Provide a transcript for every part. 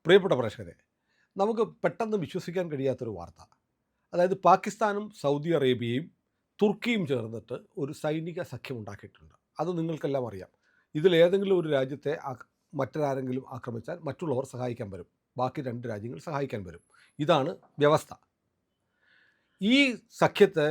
പ്രിയപ്പെട്ട പ്രേക്ഷകരെ, നമുക്ക് പെട്ടെന്ന് വിശ്വസിക്കാൻ കഴിയാത്തൊരു വാർത്ത. അതായത് പാകിസ്ഥാനും സൗദി അറേബ്യയും തുർക്കിയും ചേർന്നിട്ട് ഒരു സൈനിക സഖ്യം ഉണ്ടാക്കിയിട്ടുണ്ട്. അത് നിങ്ങൾക്കെല്ലാം അറിയാം. ഇതിലേതെങ്കിലും ഒരു രാജ്യത്തെ മറ്റൊരാരെങ്കിലും ആക്രമിച്ചാൽ മറ്റുള്ളവർ സഹായിക്കാൻ വരും. ബാക്കി 2 രാജ്യങ്ങൾ സഹായിക്കാൻ വരും. ഇതാണ് വ്യവസ്ഥ. ഈ സഖ്യത്തെ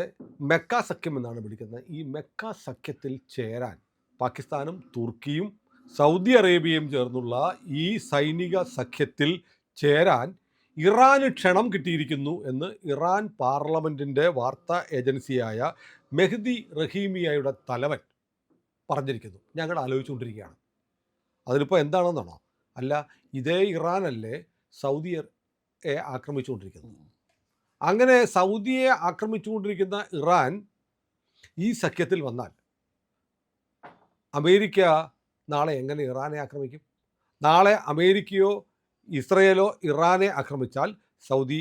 മെക്ക സഖ്യം എന്നാണ് വിളിക്കുന്നത്. ഈ മെക്ക സഖ്യത്തിൽ ചേരാൻ പാകിസ്ഥാനും തുർക്കിയും സൗദി അറേബ്യയും ചേർന്നുള്ള ഈ സൈനിക സഖ്യത്തിൽ ചേരാൻ ഇറാന് ക്ഷണം കിട്ടിയിരിക്കുന്നു എന്ന് ഇറാൻ പാർലമെൻറ്റിൻ്റെ വാർത്താ ഏജൻസിയായ മെഹ്ദി റഹീമിയയുടെ തലവൻ പറഞ്ഞിരിക്കുന്നു. ഞങ്ങൾ ആലോചിച്ചുകൊണ്ടിരിക്കുകയാണ്. അതിലിപ്പോൾ എന്താണെന്നാണോ? അല്ല, ഇതേ ഇറാനല്ലേ സൗദിയെ ആക്രമിച്ചുകൊണ്ടിരിക്കുന്നത്. അങ്ങനെ സൗദിയെ ആക്രമിച്ചുകൊണ്ടിരിക്കുന്ന ഇറാൻ ഈ സഖ്യത്തിൽ വന്നാൽ അമേരിക്ക നാളെ എങ്ങനെ ഇറാനെ ആക്രമിക്കും? നാളെ അമേരിക്കയോ ഇസ്രയേലോ ഇറാനെ ആക്രമിച്ചാൽ സൗദി,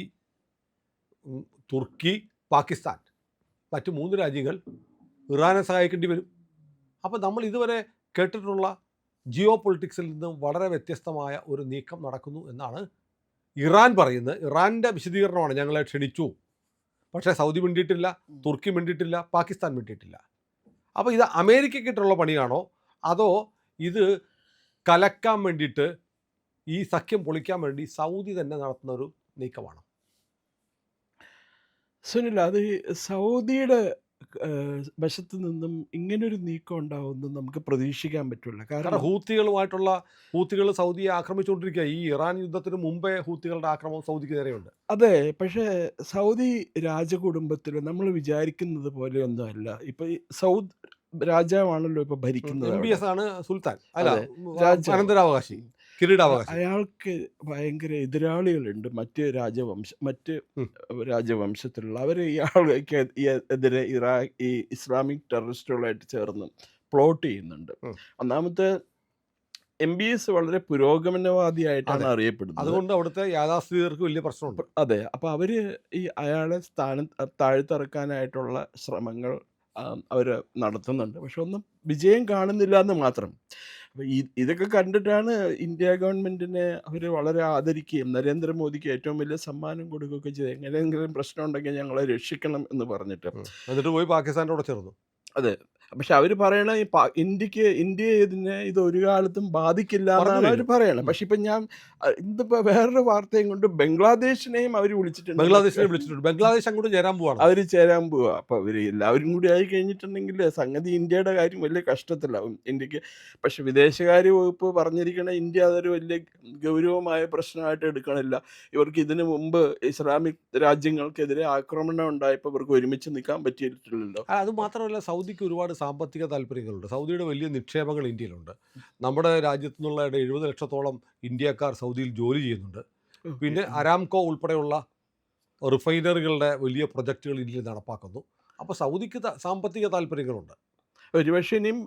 തുർക്കി, പാകിസ്ഥാൻ, മറ്റ് 3 രാജ്യങ്ങൾ ഇറാനെ സഹായിക്കേണ്ടി വരും. അപ്പോൾ നമ്മൾ ഇതുവരെ കേട്ടിട്ടുള്ള ജിയോ പൊളിറ്റിക്സിൽ നിന്നും വളരെ വ്യത്യസ്തമായ ഒരു നീക്കം നടക്കുന്നു എന്നാണ് ഇറാൻ പറയുന്നത്. ഇറാൻ്റെ വിശദീകരണമാണ്: ഞങ്ങളെ ക്ഷണിച്ചു, പക്ഷേ സൗദി മിണ്ടിയിട്ടില്ല, തുർക്കി മിണ്ടിയിട്ടില്ല, പാകിസ്ഥാൻ മിണ്ടിയിട്ടില്ല. അപ്പോൾ ഇത് അമേരിക്കയ്ക്കിട്ടുള്ള പണിയാണോ, അതോ ഇത് കലക്കാൻ വേണ്ടിയിട്ട്, ഈ സഖ്യം പൊളിക്കാൻ വേണ്ടി സൗദി തന്നെ നടത്തുന്ന ഒരു നീക്കമാണോ? സുനിൽ, അത് സൗദിയുടെ വശത്ത് നിന്നും ഇങ്ങനൊരു നീക്കം ഉണ്ടാവുമെന്ന് നമുക്ക് പ്രതീക്ഷിക്കാൻ പറ്റില്ല. കാരണം കാരണം ഹൂത്തികൾ സൗദിയെ ആക്രമിച്ചുകൊണ്ടിരിക്കുക. ഈ ഇറാൻ യുദ്ധത്തിന് മുമ്പേ ഹൂത്തികളുടെ ആക്രമണം സൗദിക്ക് നേരെയുണ്ട്. അതെ, പക്ഷേ സൗദി രാജകുടുംബത്തിൽ നമ്മൾ വിചാരിക്കുന്നത് പോലെയൊന്നും അല്ല. ഇപ്പൊ ഈ സൗദ് രാജാവാണല്ലോ ഇപ്പൊ ഭരിക്കുന്നത് അവിടെ. MBS ആണ് സുൽത്താൻ, അല്ല, അതെ, രാജാവ്. അനന്തരാവകാശി, കിരീടാവകാശി. അയാൾക്ക് ഭയങ്കര എതിരാളികളുണ്ട്, മറ്റ് ഉം. രാജവംശത്തിലുള്ള അവർ. ഇയാൾക്ക് എതിരെ ഈ ഇസ്ലാമിക് ടെററിസ്റ്റുകളായിട്ട് ചേർന്ന് പ്ലോട്ട് ചെയ്യുന്നുണ്ട്. ഉം. ഒന്നാമത്തെ MBS വളരെ പുരോഗമനവാദിയായിട്ടാണ് അതെ, അറിയപ്പെടുന്നത്. അതുകൊണ്ട് അവിടുത്തെ യാഥാസ്ഥിതികർക്ക് വലിയ പ്രശ്നമുണ്ട്. അതെ, അപ്പോൾ അവർ ഈ അയാളെ താഴ്ത്തിറക്കാനായിട്ടുള്ള ശ്രമങ്ങൾ അവർ നടത്തുന്നുണ്ട്. പക്ഷെ ഒന്നും വിജയം കാണുന്നില്ല എന്ന് മാത്രം. അപ്പോൾ ഇതൊക്കെ കണ്ടിട്ടാണ് ഇന്ത്യ ഗവൺമെൻറ്റിനെ അവർ വളരെ ആദരിക്കുകയും നരേന്ദ്രമോദിക്ക് ഏറ്റവും വലിയ സമ്മാനം കൊടുക്കുകയൊക്കെ ചെയ്ത്, എങ്ങനെയെങ്കിലും പ്രശ്നം ഉണ്ടെങ്കിൽ ഞങ്ങളെ രക്ഷിക്കണം എന്ന് പറഞ്ഞിട്ട്. എന്നിട്ട് പോയി പാകിസ്ഥാൻ്റെ കൂടെ ചേർന്നു. അതെ, പക്ഷെ അവർ പറയണ ഈ ഇന്ത്യ ഇത് ഒരു കാലത്തും ബാധിക്കില്ല പറഞ്ഞു എന്നാണ് അവർ കഴിഞ്ഞു. പറയണത്. പക്ഷെ ഇപ്പം ഞാൻ ഇന്നിപ്പോൾ വേറൊരു വാർത്തയും കൊണ്ട് ബംഗ്ലാദേശിനെയും അവർ വിളിച്ചിട്ടുണ്ട്. ബംഗ്ലാദേശിനെ വിളിച്ചിട്ടുണ്ട്. ബംഗ്ലാദേശ് അങ്ങോട്ട് ചേരാൻ പോവാണ്. അവർ ചേരാൻ പോവുക. അപ്പോൾ അവർ എല്ലാവരും കൂടി ആയി കഴിഞ്ഞിട്ടുണ്ടെങ്കിൽ സംഗതി ഇന്ത്യയുടെ കാര്യം വലിയ കഷ്ടത്തിലാവും ഇന്ത്യക്ക്. പക്ഷെ വിദേശകാര്യ വകുപ്പ് പറഞ്ഞിരിക്കണ ഇന്ത്യ അതൊരു വലിയ ഗൗരവമായ പ്രശ്നമായിട്ട് എടുക്കണില്ല. ഇവർക്ക് ഇതിനു മുമ്പ് ഇസ്ലാമിക് രാജ്യങ്ങൾക്കെതിരെ ആക്രമണം ഉണ്ടായപ്പോൾ ഇവർക്ക് ഒരുമിച്ച് നിൽക്കാൻ പറ്റിയിട്ടില്ലല്ലോ. അത് മാത്രമല്ല, സൗദിക്ക് ഒരുപാട് സാമ്പത്തിക താല്പര്യങ്ങളുണ്ട്. സൗദിയുടെ വലിയ നിക്ഷേപങ്ങൾ ഇന്ത്യയിലുണ്ട്. നമ്മുടെ രാജ്യത്തു നിന്നുള്ള 70 ലക്ഷത്തോളം ഇന്ത്യക്കാർ സൗദിയിൽ ജോലി ചെയ്യുന്നുണ്ട്. പിന്നെ അരാംകോ ഉൾപ്പെടെയുള്ള റിഫൈനറികളുടെ വലിയ പ്രൊജക്റ്റുകൾ ഇന്ത്യയിൽ നടപ്പാക്കുന്നു. അപ്പോൾ സൗദിക്ക് സാമ്പത്തിക താല്പര്യങ്ങളുണ്ട്. ഒരുപക്ഷെ ഇനിയും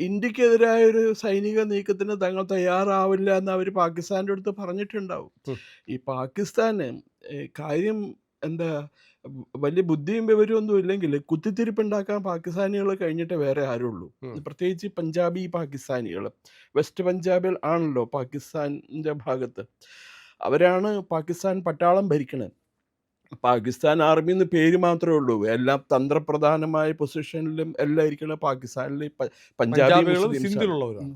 ഇന്ത്യക്കെതിരായൊരു സൈനിക നീക്കത്തിന് തങ്ങൾ തയ്യാറാവില്ല എന്ന് അവർ പാകിസ്ഥാൻ്റെ അടുത്ത് പറഞ്ഞിട്ടുണ്ടാവും. ഈ പാകിസ്ഥാന് കാര്യം എന്താ, വലിയ ബുദ്ധിയും വിവരമൊന്നും ഇല്ലെങ്കിൽ കുത്തിത്തിരിപ്പുണ്ടാക്കാൻ പാകിസ്ഥാനികൾ കഴിഞ്ഞിട്ട് വേറെ ആരുള്ളൂ. പ്രത്യേകിച്ച് പഞ്ചാബി പാകിസ്ഥാനികൾ. വെസ്റ്റ് പഞ്ചാബിൽ ആണല്ലോ പാകിസ്ഥാൻ്റെ ഭാഗത്ത്. അവരാണ് പാകിസ്ഥാൻ പട്ടാളം ഭരിക്കണത്. പാകിസ്ഥാൻ ആർമി എന്ന് പേര് മാത്രമേ ഉള്ളൂ. എല്ലാം തന്ത്രപ്രധാനമായ പൊസിഷനിലും എല്ലാം ഇരിക്കുന്ന പാകിസ്ഥാനിൽ പഞ്ചാബി സിന്ധിലുള്ളവരാണ്.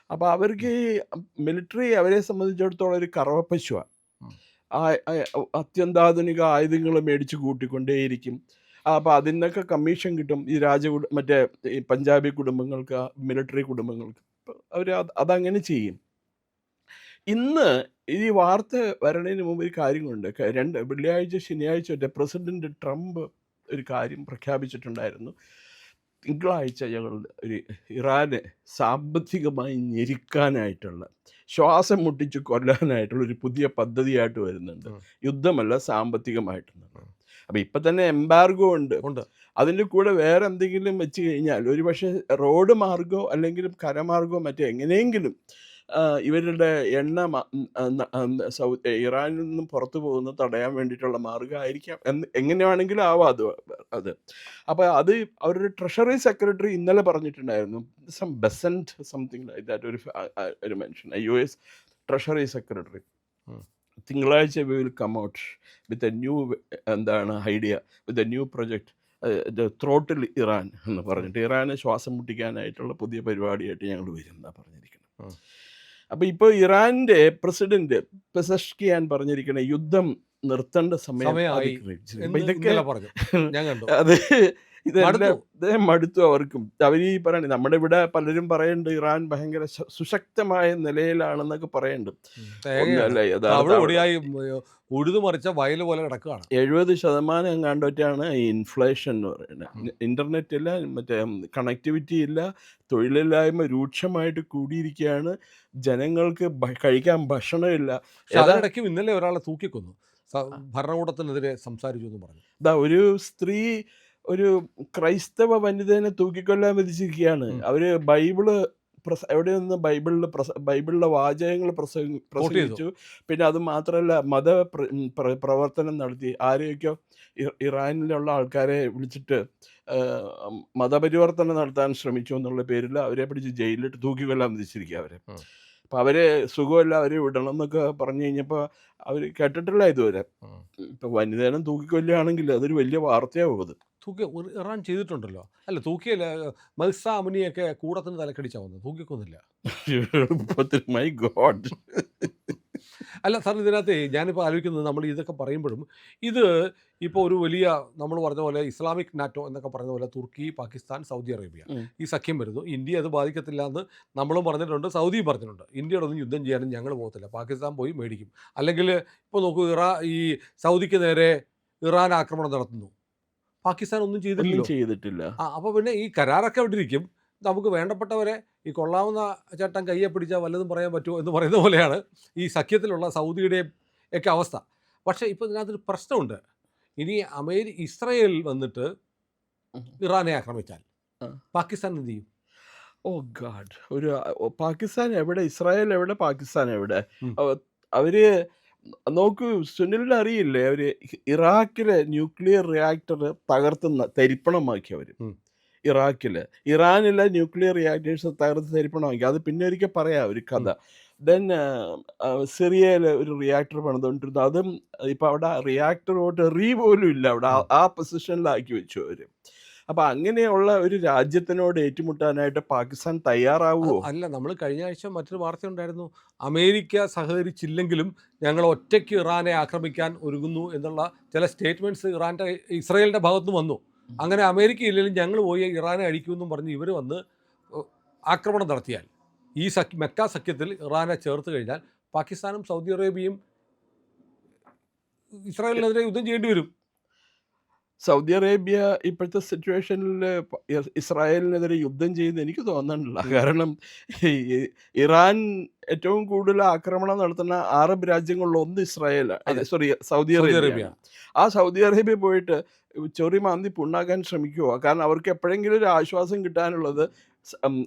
അപ്പോൾ അവർക്ക് ഈ മിലിറ്ററി അവരെ സംബന്ധിച്ചിടത്തോളം ഒരു കറവപ്പശുവാണ്. അത്യന്താധുനിക ആയുധങ്ങൾ മേടിച്ച് കൂട്ടിക്കൊണ്ടേയിരിക്കും. അപ്പോൾ അതിനൊക്കെ കമ്മീഷൻ കിട്ടും ഈ മറ്റേ ഈ പഞ്ചാബി കുടുംബങ്ങൾക്ക്, മിലിറ്ററി കുടുംബങ്ങൾക്ക്. അവർ അതങ്ങനെ ചെയ്യും. ഇന്ന് ഈ വാർത്ത വരണതിന് മുമ്പ് ഒരു കാര്യങ്ങളുണ്ട്. വെള്ളിയാഴ്ച ശനിയാഴ്ച പ്രസിഡന്റ് ട്രംപ് ഒരു കാര്യം പ്രഖ്യാപിച്ചിട്ടുണ്ടായിരുന്നു. തിങ്കളാഴ്ച ഞങ്ങൾ ഇറാനെ സാമ്പത്തികമായി ഞെരുക്കാനായിട്ടുള്ള, ശ്വാസം മുട്ടിച്ച് കൊല്ലാനായിട്ടുള്ള ഒരു പുതിയ പദ്ധതിയായിട്ട് വരുന്നുണ്ട്. യുദ്ധമല്ല, സാമ്പത്തികമായിട്ടുണ്ട്. അപ്പം ഇപ്പം തന്നെ എംബാർഗോ ഉണ്ട്. അതിൻ്റെ കൂടെ വേറെ എന്തെങ്കിലും വെച്ച് കഴിഞ്ഞാൽ ഒരു പക്ഷേ റോഡ് മാർഗമോ അല്ലെങ്കിൽ കരമാർഗമോ മറ്റോ എങ്ങനെയെങ്കിലും ഇവരുടെ എണ്ണ ഇറാനിൽ നിന്നും പുറത്തു പോകുന്നത് തടയാൻ വേണ്ടിയിട്ടുള്ള മാർഗ്ഗമായിരിക്കാം. എങ്ങനെ വേണമെങ്കിലും ആവാം അത്. അപ്പോൾ അത് അവരുടെ ട്രഷറി സെക്രട്ടറി ഇന്നലെ പറഞ്ഞിട്ടുണ്ടായിരുന്നു. Something like that. ഒരു മനുഷ്യൻ, US ട്രഷറി സെക്രട്ടറി ഉം. തിങ്കളാഴ്ച we will come out with a new എന്താണ് idea, with a new project, throttle Iran എന്ന് ഉം. പറഞ്ഞിട്ട് ഇറാനെ ശ്വാസം മുട്ടിക്കാനായിട്ടുള്ള പുതിയ പരിപാടിയായിട്ട് ഞങ്ങൾ വരും എന്നാണ് പറഞ്ഞിരിക്കുന്നത്. ഉം. അപ്പോൾ ഇപ്പോൾ ഇറാൻ്റെ പ്രസിഡന്റ് പെസഷ്കിയാൻ പറഞ്ഞിരിക്കുന്ന യുദ്ധം നിർത്തേണ്ട സമയം സമയമായി അതിക്രമിച്ചിരിക്കുന്നു. അപ്പോൾ എന്ന് ഇതൊക്കെ ഇന്നലെ പറഞ്ഞു. ഞാൻ കണ്ടു. അത് ഇതെല്ലാം മടുത്തു. മടുത്തു അവർക്കും. അവർ ഈ പറയണേ, നമ്മുടെ ഇവിടെ പലരും പറയുന്നുണ്ട് ഇറാൻ ഭയങ്കര സുശക്തമായ നിലയിലാണെന്നൊക്കെ പറയുന്നുണ്ട്. തേങ്ങയാണ്. ഒന്നല്ല അവിടെ യഥാർത്ഥ ഒടിയായി ഉഴുതുമറിച്ച വയൽ പോലെ കിടക്കുകയാണ്. 70% എങ്ങാണ്ടൊക്കെയാണ് ഈ ഇൻഫ്ലേഷൻ എന്ന് പറയുന്നത്. ഉം. ഇൻ്റർനെറ്റ് ഇല്ല, മറ്റേ കണക്ടിവിറ്റി ഇല്ല, തൊഴിലില്ലായ്മ രൂക്ഷമായിട്ട് കൂടിയിരിക്കുകയാണ്, ജനങ്ങൾക്ക് കഴിക്കാൻ ഭക്ഷണമില്ല. പക്ഷെ അതിനിടയ്ക്കും ഇന്നലെ ഒരാളെ തൂക്കിക്കൊന്നു. ഭരണകൂടത്തിനെതിരെ സംസാരിച്ചു എന്ന് പറഞ്ഞു. ഒരു സ്ത്രീ ഒരു ക്രൈസ്തവ വനിതേനെ തൂക്കിക്കൊല്ലാൻ വിധിച്ചിരിക്കുകയാണ്. ഉം. അവർ ബൈബിള് എവിടെ നിന്ന് ബൈബിളിലെ വാചകങ്ങൾ പ്രസംഗിച്ചു. പിന്നെ അത് മാത്രമല്ല പ്രവർത്തനം നടത്തി. ആരെയൊക്കെയോ ഇറാനിലുള്ള ആൾക്കാരെ വിളിച്ചിട്ട് മതപരിവർത്തനം നടത്താൻ ശ്രമിച്ചു എന്നുള്ള പേരിൽ അവരെ പിടിച്ച് ജയിലിലിട്ട് തൂക്കിക്കൊല്ലാൻ വിധിച്ചിരിക്കുക അവരെ. അപ്പം അവരെ സുഖമല്ല, അവരെ വിടണം എന്നൊക്കെ പറഞ്ഞു കഴിഞ്ഞപ്പോൾ അവർ കേട്ടിട്ടില്ല ഇതുവരെ. ഇപ്പം വനിതേനെ തൂക്കിക്കൊല്ലുകയാണെങ്കിൽ അതൊരു വലിയ വാർത്തയാവും. അത് തൂക്കി ഇറാൻ ചെയ്തിട്ടുണ്ടല്ലോ. അല്ല, തൂക്കിയല്ല, മൽസ അമിനിയൊക്കെ കൂടത്തിന് തലക്കടിച്ചാ വന്നത്, തൂക്കിക്കൊന്നില്ല. My god. അല്ല സാർ, ഇതിനകത്ത് ഞാനിപ്പോൾ ആലോചിക്കുന്നത്, നമ്മൾ ഇതൊക്കെ പറയുമ്പോഴും ഇത് ഇപ്പോൾ ഒരു വലിയ, നമ്മൾ പറഞ്ഞ പോലെ ഇസ്ലാമിക് നാറ്റോ എന്നൊക്കെ പറഞ്ഞ പോലെ തുർക്കി, പാകിസ്ഥാൻ, സൗദി അറേബ്യ ഈ സഖ്യം വരുന്നു. ഇന്ത്യ അത് ബാധിക്കത്തില്ല എന്ന് നമ്മളും പറഞ്ഞിട്ടുണ്ട്, സൗദിയും പറഞ്ഞിട്ടുണ്ട്. ഇന്ത്യയോടൊന്നും യുദ്ധം ചെയ്യാനും ഞങ്ങൾ പോകത്തില്ല, പാകിസ്ഥാൻ പോയി മേടിക്കും. അല്ലെങ്കിൽ ഇപ്പോൾ നോക്കൂ, ഈ സൗദിക്ക് നേരെ ഇറാൻ ആക്രമണം നടത്തുന്നു, പാകിസ്ഥാൻ ഒന്നും ചെയ്തിട്ടില്ല. അപ്പോൾ പിന്നെ ഈ കരാറൊക്കെ അവിടെ ഇരിക്കും. നമുക്ക് വേണ്ടപ്പെട്ടവരെ ഈ കൊള്ളാവുന്ന ചട്ടം കയ്യെ പിടിച്ചാൽ വല്ലതും പറയാൻ പറ്റുമോ എന്ന് പറയുന്ന പോലെയാണ് ഈ സഖ്യത്തിലുള്ള സൗദിയുടെയും ഒക്കെ അവസ്ഥ. പക്ഷേ ഇപ്പോൾ ഇതിനകത്തൊരു പ്രശ്നമുണ്ട്. ഇനി ഇസ്രയേൽ വന്നിട്ട് ഇറാനെ ആക്രമിച്ചാൽ പാകിസ്ഥാൻ എന്ത് ചെയ്യും? ഓ ഗാഡ്. പാകിസ്ഥാൻ എവിടെ, ഇസ്രായേൽ എവിടെ, പാകിസ്ഥാൻ എവിടെ? അവര് നോക്കൂ, സുനിലിന് അറിയില്ലേ, അവര് ഇറാഖിലെ ന്യൂക്ലിയർ റിയാക്ടർ തകർത്തുന്ന തരിപ്പണമാക്കി. അവർ ഇറാനിലെ ന്യൂക്ലിയർ റിയാക്ടേഴ്സ് തകർത്ത് തരിപ്പണമാക്കി. അത് പിന്നെ ഒരിക്കൽ പറയാം ഒരു കഥ. ദെൻ സിറിയയിൽ ഒരു റിയാക്ടർ പണിതുകൊണ്ടിരുന്നു. അതും ഇപ്പം അവിടെ റിയാക്ടറോട്ട് പോലും ഇല്ല, അവിടെ ആ പൊസിഷനിലാക്കി വെച്ചു അവർ. അപ്പം അങ്ങനെയുള്ള ഒരു രാജ്യത്തിനോട് ഏറ്റുമുട്ടാനായിട്ട് പാകിസ്ഥാൻ തയ്യാറാവുമോ? അല്ല, നമ്മൾ കഴിഞ്ഞ ആഴ്ച മറ്റൊരു വാർത്ത ഉണ്ടായിരുന്നു, അമേരിക്ക സഹകരിച്ചില്ലെങ്കിലും ഞങ്ങൾ ഒറ്റയ്ക്ക് ഇറാനെ ആക്രമിക്കാൻ ഒരുങ്ങുന്നു എന്നുള്ള ചില സ്റ്റേറ്റ്മെൻറ്റ്സ് ഇസ്രായേലിൻ്റെ ഭാഗത്തുനിന്ന് വന്നു. അങ്ങനെ അമേരിക്ക ഇല്ലെങ്കിലും ഞങ്ങൾ പോയി ഇറാനെ അഴിക്കുമെന്നും പറഞ്ഞ് ഇവർ വന്ന് ആക്രമണം നടത്തിയാൽ, ഈ മെക്ക സഖ്യത്തിൽ ഇറാനെ ചേർത്ത് കഴിഞ്ഞാൽ പാകിസ്ഥാനും സൗദി അറേബ്യയും ഇസ്രായേലിനെതിരെ യുദ്ധം ചെയ്യേണ്ടി വരും. സൗദി അറേബ്യ ഇപ്പോഴത്തെ സിറ്റുവേഷനിൽ ഇസ്രായേലിനെതിരെ യുദ്ധം ചെയ്യുന്ന എനിക്ക് തോന്നുന്നില്ല. കാരണം ഇറാൻ ഏറ്റവും കൂടുതൽ ആക്രമണം നടത്തുന്ന അറബ് രാജ്യങ്ങളിൽ ഒന്ന് സൗദി അറേബ്യ. ആ സൗദി അറേബ്യ പോയിട്ട് ചൊറി മാന്തി പുണ്ണാക്കാൻ ശ്രമിക്കുമോ? കാരണം അവർക്ക് എപ്പോഴെങ്കിലും ഒരു ആശ്വാസം കിട്ടാനുള്ളത്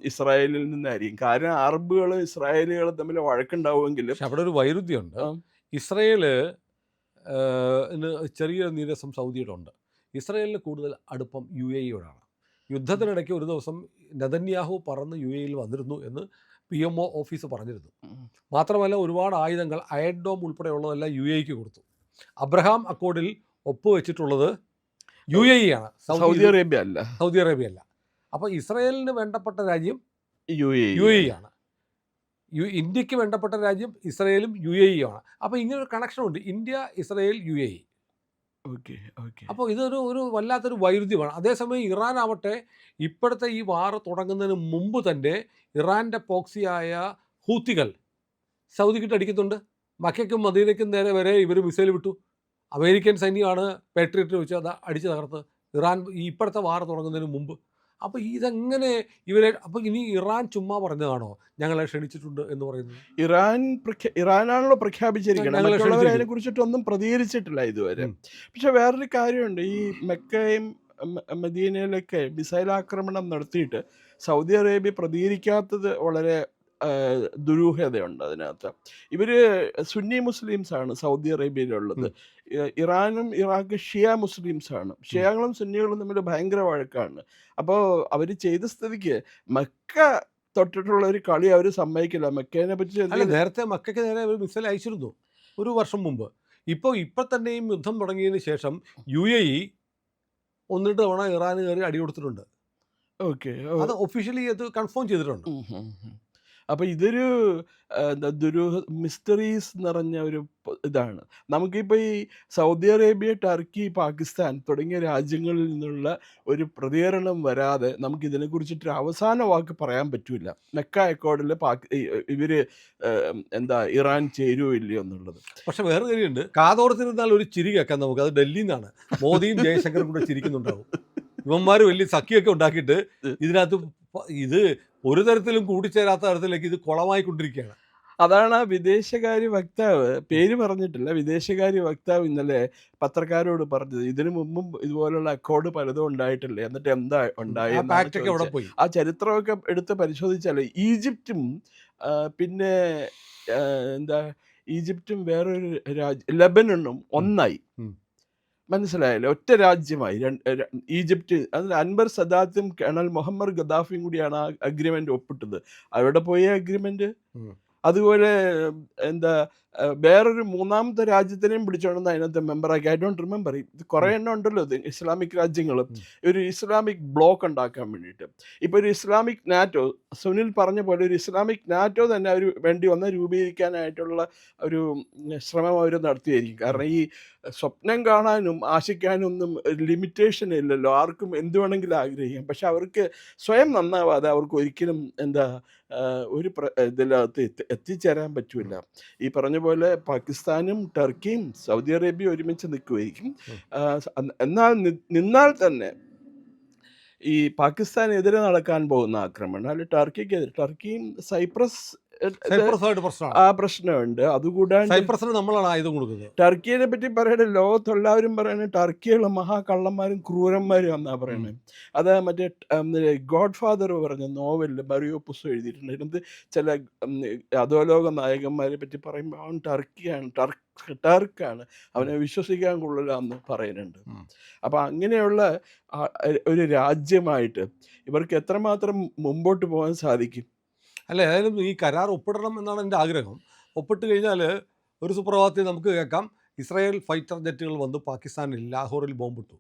ഇസ്രായേലിൽ നിന്നായിരിക്കും. കാരണം അറബുകളും ഇസ്രായേലികളും തമ്മിൽ വഴക്കുണ്ടാവുമെങ്കിലും അവിടെ ഒരു വൈരുദ്ധ്യമുണ്ട്. ഇസ്രായേല് ചെറിയ നീരസം സൗദിയുടെ ഉണ്ട്. ഇസ്രായേലിന് കൂടുതൽ അടുപ്പം UAE-യോടാണ്. യുദ്ധത്തിനിടയ്ക്ക് ഒരു ദിവസം നെതന്യാഹു പറന്ന് UAE-യിൽ വന്നിരുന്നു എന്ന് PMO ഓഫീസ് പറഞ്ഞിരുന്നു. മാത്രമല്ല, ഒരുപാട് ആയുധങ്ങൾ, അയൺ ഡോം ഉൾപ്പെടെയുള്ളതെല്ലാം UAE-ക്ക് കൊടുത്തു. അബ്രഹാം അക്കോർഡിൽ ഒപ്പുവെച്ചിട്ടുള്ളത് UAE ആണ്, സൗദി അറേബ്യ അല്ല. അപ്പോൾ ഇസ്രായേലിന് വേണ്ടപ്പെട്ട രാജ്യം UAE ആണ്. ഇന്ത്യക്ക് വേണ്ടപ്പെട്ട രാജ്യം ഇസ്രായേലും UAE ആണ്. അപ്പോൾ ഇങ്ങനൊരു കണക്ഷനുണ്ട്, ഇന്ത്യ, ഇസ്രായേൽ, UAE. അപ്പോൾ ഇതൊരു വല്ലാത്തൊരു വൈരുദ്ധ്യമാണ്. അതേസമയം ഇറാൻ ആവട്ടെ, ഇപ്പോഴത്തെ ഈ വാർ തുടങ്ങുന്നതിന് മുമ്പ് തന്നെ ഇറാൻ്റെ പോക്സിയായ ഹൂത്തികൾ സൗദിക്കിട്ട് അടിക്കുന്നുണ്ട്. മക്കയ്ക്കും മദീനയ്ക്കും നേരെ വരെ ഇവർ മിസൈൽ വിട്ടു. അമേരിക്കൻ സൈന്യമാണ് പാട്രിയറ്റ് വെച്ച് അത് അടിച്ച് തകർത്ത് ഇറാൻ ഇപ്പോഴത്തെ വാർ തുടങ്ങുന്നതിന് മുമ്പ്. അപ്പോൾ ഇതെങ്ങനെ അപ്പോൾ ഇനി ഇറാൻ ചുമ്മാ പറഞ്ഞതാണോ ഞങ്ങളെ ക്ഷണിച്ചിട്ടുണ്ട് എന്ന് പറയുന്നത്? ഇറാനാണല്ലോ പ്രഖ്യാപിച്ചിരിക്കുന്നത്. അതിനെ കുറിച്ചിട്ടൊന്നും പ്രതികരിച്ചിട്ടില്ല ഇതുവരെ. പക്ഷെ വേറൊരു കാര്യമുണ്ട്, ഈ മെക്കയും മദീനയിലൊക്കെ മിസൈൽ ആക്രമണം നടത്തിയിട്ട് സൗദി അറേബ്യ പ്രതികരിക്കാത്തത് വളരെ ദുരൂഹതയുണ്ട് അതിനകത്ത്. ഇവർ സുന്നി മുസ്ലിംസാണ് സൗദി അറേബ്യയിലുള്ളത്. ഇറാനും ഇറാഖ് ഷിയ മുസ്ലിംസാണ്. ഷിയകളും സുന്നികളും തമ്മിൽ ഭയങ്കര വഴക്കാണ്. അപ്പോൾ അവർ ചെയ്ത സ്ഥിതിക്ക് മക്ക തൊട്ടിട്ടുള്ള ഒരു കളി അവർ സമ്മതിക്കില്ല. മക്കേനെ പറ്റി നേരത്തെ മക്കയ്ക്ക് നേരെ ഒരു മിസൈൽ അയച്ചിരുന്നു. ഒരു വർഷം മുമ്പ്. ഇപ്പം തന്നെയും യുദ്ധം തുടങ്ങിയതിന് ശേഷം UAE 1 തവണ ഇറാന് കയറി അടി കൊടുത്തിട്ടുണ്ട്. ഓക്കെ. അത് ഒഫീഷ്യലി അത് കൺഫേം ചെയ്തിട്ടുണ്ട്. അപ്പൊ ഇതൊരു എന്താ മിസ്റ്ററീസ് നിറഞ്ഞ ഒരു ഇതാണ്. നമുക്കിപ്പോൾ ഈ സൗദി അറേബ്യ, ടർക്കി, പാകിസ്ഥാൻ തുടങ്ങിയ രാജ്യങ്ങളിൽ നിന്നുള്ള ഒരു പ്രതികരണം വരാതെ നമുക്ക് ഇതിനെക്കുറിച്ചിട്ടൊരു അവസാന വാക്ക് പറയാൻ പറ്റൂല. മെക്ക അക്കോർഡിൽ ഇവര് എന്താ ഇറാൻ ചേരുവോ ഇല്ലയോ എന്നുള്ളത്. പക്ഷെ വേറെ കാര്യമുണ്ട്, കാതോർത്തിരുന്നാൽ ഒരു ചിരി കേൾക്കാം നമുക്ക്. അത് ഡൽഹിയിൽ നിന്നാണ്. മോദിയും ജയശങ്കറും കൂടെ ചിരിക്കുന്നുണ്ടാവും. ഇവന്മാർ വലിയ സഖ്യമൊക്കെ ഉണ്ടാക്കിയിട്ട് ഇതിനകത്ത് ഇത് ഒരു തരത്തിലും കൂടിച്ചേരാത്ത തരത്തിലേക്ക് ഇത് കുളമായിക്കൊണ്ടിരിക്കുകയാണ്. അതാണ് ആ വിദേശകാര്യ വക്താവ്, പേര് പറഞ്ഞിട്ടില്ല, വിദേശകാര്യ വക്താവ് ഇന്നലെ പത്രക്കാരോട് പറഞ്ഞത്. ഇതിനു മുമ്പും ഇതുപോലുള്ള അക്കോർഡ് പലതും ഉണ്ടായിട്ടില്ലേ, എന്നിട്ട് എന്താ പാക്റ്റൊക്കെ അവിടെ പോയി. ആ ചരിത്രമൊക്കെ എടുത്ത് പരിശോധിച്ചാൽ ഈജിപ്തും പിന്നെ എന്താ ഈജിപ്തും വേറൊരു ലെബനനും ഒന്നായി. മനസ്സിലായല്ലോ, ഒറ്റ രാജ്യമായി. ഈജിപ്റ്റ് അതിൽ അൻവർ സദാത്തും കേണൽ മുഹമ്മദ് ഗദ്ദാഫിയും കൂടിയാണ് ആ അഗ്രിമെന്റ് ഒപ്പിട്ടത്. അവിടെ പോയ അഗ്രിമെന്റ്. അതുപോലെ എന്താ വേറൊരു മൂന്നാമത്തെ രാജ്യത്തിനെയും പിടിച്ചോണ്ടെന്ന് അതിനകത്ത് മെമ്പറാക്കി. I don't remember. ഇത് കുറേ എണ്ണം ഉണ്ടല്ലോ ഇത് ഇസ്ലാമിക് രാജ്യങ്ങൾ ഒരു ഇസ്ലാമിക് ബ്ലോക്ക് ഉണ്ടാക്കാൻ വേണ്ടിയിട്ട്. ഇപ്പോൾ ഒരു ഇസ്ലാമിക് നാറ്റോ, സുനിൽ പറഞ്ഞ പോലെ ഒരു ഇസ്ലാമിക് നാറ്റോ തന്നെ അവർ വേണ്ടി വന്ന് രൂപീകരിക്കാനായിട്ടുള്ള ഒരു ശ്രമം അവർ നടത്തിയായിരിക്കും. കാരണം ഈ സ്വപ്നം കാണാനും ആശിക്കാനും ഒന്നും ലിമിറ്റേഷൻ ഇല്ലല്ലോ, ആർക്കും എന്ത് വേണമെങ്കിലും ആഗ്രഹിക്കാം. പക്ഷെ അവർക്ക് സ്വയം നന്നാവാതെ അവർക്ക് ഒരിക്കലും എന്താ ഒരു ഇതിനകത്ത് എത്തിച്ചേരാൻ പറ്റില്ല. ഈ പറഞ്ഞ പോലെ പാകിസ്ഥാനും ടർക്കിയും സൗദി അറേബ്യ ഒരുമിച്ച് നിൽക്കുമായിരിക്കും. എന്നാൽ നിന്നാൽ തന്നെ ഈ പാകിസ്ഥാനെതിരെ നടക്കാൻ പോകുന്ന ആക്രമണം അല്ലെ ടർക്കിക്കെതിരെ, ടർക്കിയും സൈപ്രസ് ആ പ്രശ്നമുണ്ട്. അതുകൂടാണ്ട് സൈപ്രസിന് നമ്മളാണ് ആയുധം കൊടുക്കുന്നത്. ടർക്കിയെ പറ്റി പറയണേ, ലോകത്തെല്ലാവരും പറയണേ ടർക്കിയുള്ള മഹാകള്ളന്മാരും ക്രൂരന്മാരും എന്നാ പറയണേ. അത് മറ്റേ ഗോഡ് ഫാദർ പറഞ്ഞ നോവലിൽ മറിയോ പുസ്തകം എഴുതിയിട്ടുണ്ട്. ഇതിനകത്ത് ചില അധോലോക നായകന്മാരെ പറ്റി പറയുമ്പോൾ അവൻ ടർക്കാണ്, അവനെ വിശ്വസിക്കാൻ കൊള്ളില്ല എന്ന് പറയുന്നുണ്ട്. അപ്പം അങ്ങനെയുള്ള ഒരു രാജ്യമായിട്ട് ഇവർക്ക് എത്രമാത്രം മുമ്പോട്ട് പോകാൻ സാധിക്കും? അല്ല, ഏതായാലും ഈ കരാർ ഒപ്പിടണം എന്നാണ് എൻ്റെ ആഗ്രഹം. ഒപ്പിട്ട് കഴിഞ്ഞാൽ ഒരു സുപ്രഭാതത്തിൽ നമുക്ക് കേൾക്കാം ഇസ്രായേൽ ഫൈറ്റർ ജെറ്റുകൾ വന്ന് പാകിസ്ഥാനിൽ ലാഹോറിൽ ബോംബിട്ടു.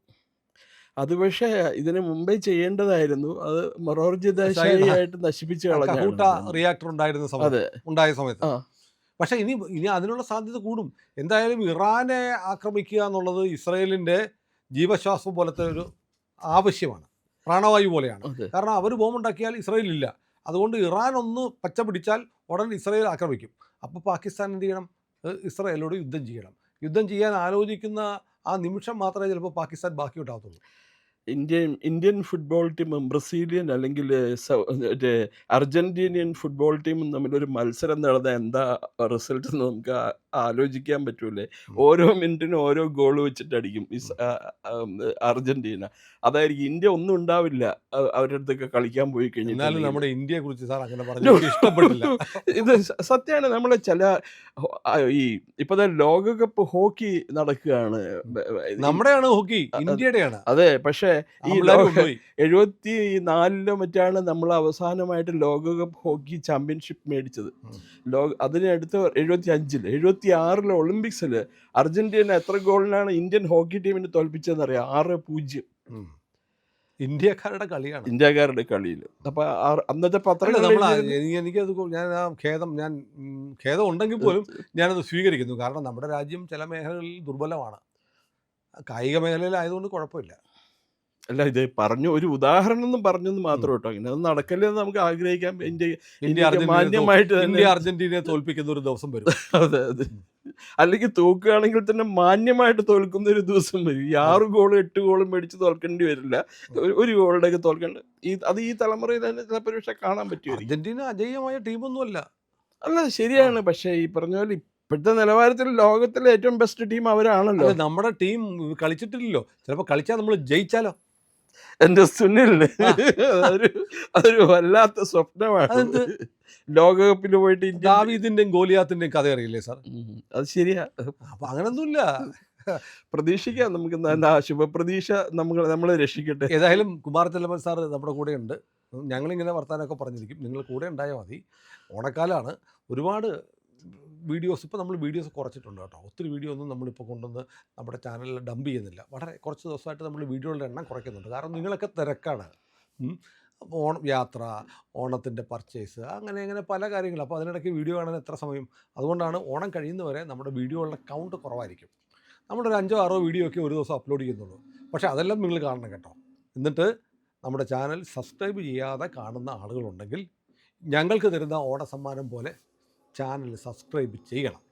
അത് പക്ഷേ ഇതിന് മുമ്പേ ചെയ്യേണ്ടതായിരുന്നു. അത് മൊറോർജി ദേശായിയായിട്ട് നശിപ്പിച്ചു കഹൂട്ട റിയാക്ടർ ഉണ്ടായ സമയത്ത്. പക്ഷേ ഇനി അതിനുള്ള സാധ്യത കൂടും. എന്തായാലും ഇറാനെ ആക്രമിക്കുക എന്നുള്ളത് ഇസ്രായേലിൻ്റെ ജീവശ്വാസം പോലത്തെ ഒരു ആവശ്യമാണ്, പ്രാണവായു പോലെയാണ്. കാരണം അവർ ബോംബുണ്ടാക്കിയാൽ ഇസ്രായേലില്ല. അതുകൊണ്ട് ഇറാൻ ഒന്ന് പച്ച പിടിച്ചാൽ ഉടൻ ഇസ്രായേൽ ആക്രമിക്കും. അപ്പോൾ പാകിസ്ഥാൻ എന്ത് ചെയ്യണം? ഇസ്രായേലോട് യുദ്ധം ചെയ്യണം. യുദ്ധം ചെയ്യാൻ ആലോചിക്കുന്ന ആ നിമിഷം മാത്രമേ ചിലപ്പോൾ പാകിസ്ഥാൻ ബാക്കി ഉണ്ടാകത്തുള്ളൂ. ഇന്ത്യൻ ഫുട്ബോൾ ടീമും ബ്രസീലിയൻ അല്ലെങ്കിൽ അർജന്റീനിയൻ ഫുട്ബോൾ ടീമും തമ്മിലൊരു മത്സരം നടന്ന എന്താ റിസൾട്ട് എന്ന് നമുക്ക് ആലോചിക്കാൻ പറ്റൂലേ? ഓരോ മിനിറ്റിനും ഓരോ ഗോൾ വെച്ചിട്ട് അടിക്കും അർജന്റീന. അതായിരിക്കും. ഇന്ത്യ ഒന്നും ഉണ്ടാവില്ല അവരുടെ അടുത്തൊക്കെ കളിക്കാൻ പോയി കഴിഞ്ഞാൽ. നമ്മുടെ ഇന്ത്യയെ കുറിച്ച് സാർ അങ്ങനെ പറഞ്ഞു ഇഷ്ടപ്പെട്ടില്ല. ഇത് സത്യമാണ്. നമ്മളെ ചില ഈ ഇപ്പോഴത്തെ ലോകകപ്പ് ഹോക്കി നടക്കുകയാണ്. നമ്മുടെയാണ് ഹോക്കി, ഇന്ത്യയുടെയാണ്. അതെ, പക്ഷേ ഈ 74 മറ്റാണ് നമ്മൾ അവസാനമായിട്ട് ലോകകപ്പ് ഹോക്കി ചാമ്പ്യൻഷിപ്പ് മേടിച്ചത്. അതിനടുത്ത് 76 ഒളിമ്പിക്സിൽ അർജന്റീന എത്ര ഗോളിനാണ് ഇന്ത്യൻ ഹോക്കി ടീമിനെ തോൽപ്പിച്ചതെന്നറിയാം? 6-0. ഇന്ത്യക്കാരുടെ കളിയിൽ. അപ്പൊ അന്നത്തെ എനിക്കത് ഞാൻ ഖേദം ഉണ്ടെങ്കിൽ പോലും ഞാനത് സ്വീകരിക്കുന്നു. കാരണം നമ്മുടെ രാജ്യം ചില മേഖലകളിൽ ദുർബലമാണ്. കായിക മേഖലയിലായതുകൊണ്ട് കുഴപ്പമില്ല. അല്ല, ഇത് പറഞ്ഞു ഒരു ഉദാഹരണം പറഞ്ഞെന്ന് മാത്രം കേട്ടോ. അങ്ങനെ അത് നടക്കല്ലെന്ന് നമുക്ക് ആഗ്രഹിക്കാം. ഇന്ത്യ അർജന്റീനയെ തോൽപ്പിക്കുന്ന ഒരു ദിവസം വരും. അതെ. അല്ലെങ്കിൽ തോക്കുകയാണെങ്കിൽ തന്നെ മാന്യമായിട്ട് തോൽക്കുന്ന ഒരു ദിവസം വരും. 6 ഗോളും 8 ഗോളും മേടിച്ച് തോൽക്കേണ്ടി വരില്ല. ഒരു ഗോളുടെ ഒക്കെ തോൽക്കേണ്ട അത് ഈ തലമുറയിൽ തന്നെ ചിലപ്പോൾ പക്ഷെ കാണാൻ പറ്റും. അർജന്റീന അജയ്യമായ ടീമൊന്നുമല്ല. അല്ല, ശരിയാണ്. പക്ഷേ ഈ പറഞ്ഞ പോലെ ഇപ്പോഴത്തെ നിലവാരത്തിൽ ലോകത്തിലെ ഏറ്റവും ബെസ്റ്റ് ടീം അവരാണല്ലോ. നമ്മുടെ ടീം കളിച്ചിട്ടില്ലല്ലോ. ചിലപ്പോൾ കളിച്ചാൽ നമ്മൾ ജയിച്ചാലോ? എന്റെ സുനിൽ, അതൊരു വല്ലാത്ത സ്വപ്നമാണ്. ലോകകപ്പിൽ പോയിട്ട് ദാവീദിന്റെയും ഗോലിയാത്തിന്റെയും കഥ അറിയില്ലേ സാർ? അത് ശരിയാ. അപ്പൊ അങ്ങനൊന്നുമില്ല. പ്രതീക്ഷിക്കാം നമുക്ക്. എന്താ ശുഭപ്രതീക്ഷ നമ്മളെ രക്ഷിക്കട്ടെ. ഏതായാലും കുമാർ ചെല്ലപ്പൻ സാർ നമ്മുടെ കൂടെ ഉണ്ട്. ഞങ്ങളിങ്ങനെ വർത്താനമൊക്കെ പറഞ്ഞിരിക്കും. നിങ്ങൾ കൂടെ ഉണ്ടായാൽ മതി. ഓണക്കാലമാണ്. ഒരുപാട് വീഡിയോസ് ഇപ്പോൾ നമ്മൾ വീഡിയോസ് കുറച്ചിട്ടുണ്ട് കേട്ടോ. ഒത്തിരി വീഡിയോ ഒന്നും നമ്മളിപ്പോൾ കൊണ്ടുവന്ന് നമ്മുടെ ചാനലിൽ ഡംപ് ചെയ്യുന്നില്ല. വളരെ കുറച്ച് ദിവസമായിട്ട് നമ്മൾ വീഡിയോകളുടെ എണ്ണം കുറയ്ക്കുന്നുണ്ട്. കാരണം നിങ്ങളൊക്കെ തിരക്കാണ്. അപ്പോൾ ഓണം യാത്ര, ഓണത്തിൻ്റെ പർച്ചേസ്, അങ്ങനെ പല കാര്യങ്ങൾ. അപ്പോൾ അതിനിടയ്ക്ക് വീഡിയോ കാണാൻ എത്ര സമയം? അതുകൊണ്ടാണ് ഓണം കഴിയുന്നവരെ നമ്മുടെ വീഡിയോകളുടെ കൗണ്ട് കുറവായിരിക്കും. നമ്മളൊരു 5 6 വീഡിയോ ഒക്കെ ഒരു ദിവസം അപ്ലോഡ് ചെയ്യുന്നുള്ളൂ. പക്ഷേ അതെല്ലാം നിങ്ങൾ കാണണം കേട്ടോ. എന്നിട്ട് നമ്മുടെ ചാനൽ സബ്സ്ക്രൈബ് ചെയ്യാതെ കാണുന്ന ആളുകളുണ്ടെങ്കിൽ ഞങ്ങൾക്ക് തരുന്ന ഓണസമ്മാനം പോലെ ചാനൽ സബ്സ്ക്രൈബ് ചെയ്യണം.